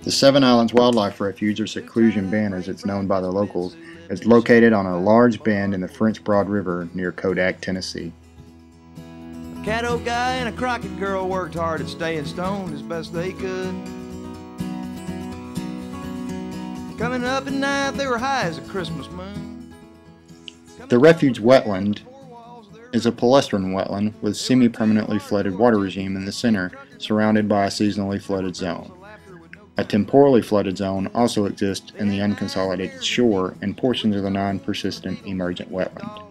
The Seven Islands Wildlife Refuge, or Seclusion Bend as it's known by the locals, is located on a large bend in the French Broad River near Kodak, Tennessee. A Caddo guy and a Crockett girl worked hard at staying stoned as best they could. Coming up at night, they were high as a Christmas moon. The Refuge Wetland is a palustrin wetland with semi-permanently flooded water regime in the center, surrounded by a seasonally flooded zone. A temporally flooded zone also exists in the unconsolidated shore and portions of the non-persistent emergent wetland.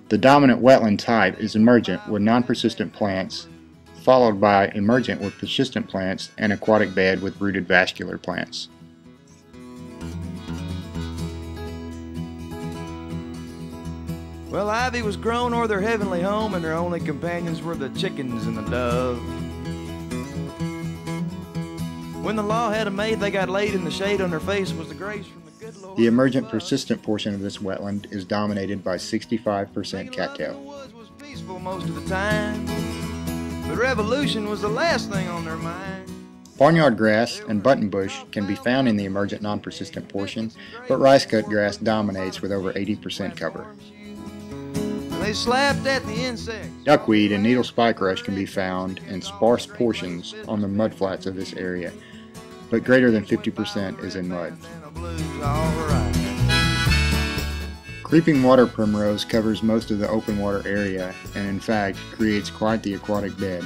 The dominant wetland type is emergent with non-persistent plants, followed by emergent with persistent plants and aquatic bed with rooted vascular plants. Well, ivy was grown o'er their heavenly home, and their only companions were the chickens and the doves. When the law had 'em made, they got laid in the shade. On their face was the grace from the good Lord. The emergent persistent portion of this wetland is dominated by 65% cattail. Was peaceful most of the time, but revolution was the last thing on their mind. Barnyard grass and buttonbush can be found in the emergent non-persistent portion, but rice-cut grass dominates with over 80% cover. They slapped at the insects. Duckweed and needle spike rush can be found in sparse portions on the mudflats of this area, but greater than 50% is in mud. Creeping water primrose covers most of the open water area and in fact creates quite the aquatic bed.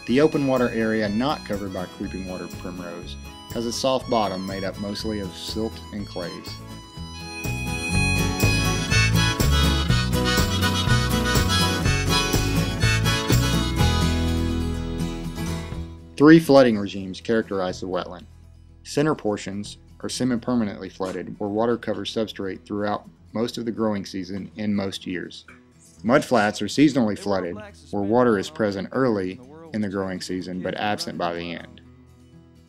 The open water area not covered by creeping water primrose has a soft bottom made up mostly of silt and clays. Three flooding regimes characterize the wetland. Center portions are semi-permanently flooded, where water covers substrate throughout most of the growing season in most years. Mudflats are seasonally flooded, where water is present early in the growing season but absent by the end.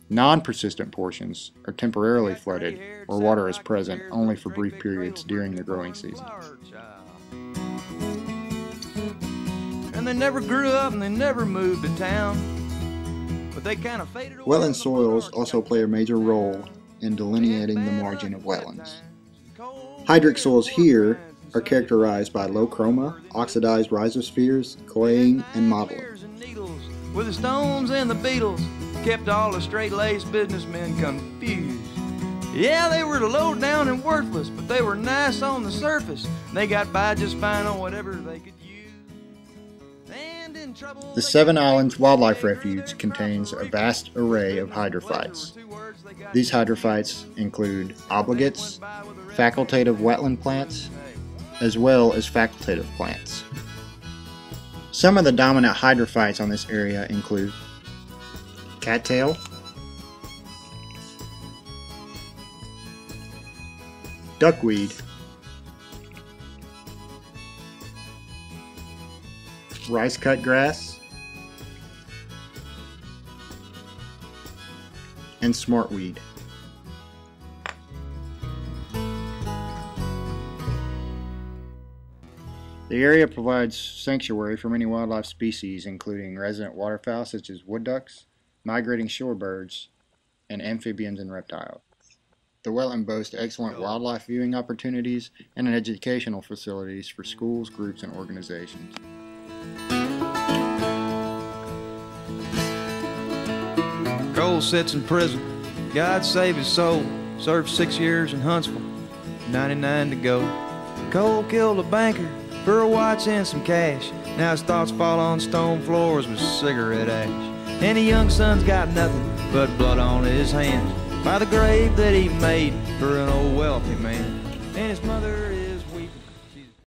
Non-persistent portions are temporarily flooded, where water is present only for brief periods during the growing season. And they never grew up and they never moved to town. But they kind of faded away. Wetland soils also play a major role in delineating the margin of wetlands. Hydric soils here are characterized by low chroma, oxidized rhizospheres, claying, and mottling. With the stones and the beetles kept all the straight-laced businessmen confused. Yeah, they were low down and worthless, but they were nice on the surface. They got by just fine on whatever they could use. The Seven Islands Wildlife Refuge contains a vast array of hydrophytes. These hydrophytes include obligates, facultative wetland plants, as well as facultative plants. Some of the dominant hydrophytes on this area include cattail, duckweed, rice-cut grass, and smartweed. The area provides sanctuary for many wildlife species, including resident waterfowl such as wood ducks, migrating shorebirds, and amphibians and reptiles. The wetland boasts excellent wildlife viewing opportunities and educational facilities for schools, groups, and organizations. Cole sits in prison. God save his soul. Served 6 years in Huntsville, 99 to go. Cole killed a banker for a watch and some cash. Now his thoughts fall on stone floors with cigarette ash. And a young son's got nothing but blood on his hands by the grave that he made for an old wealthy man. And his mother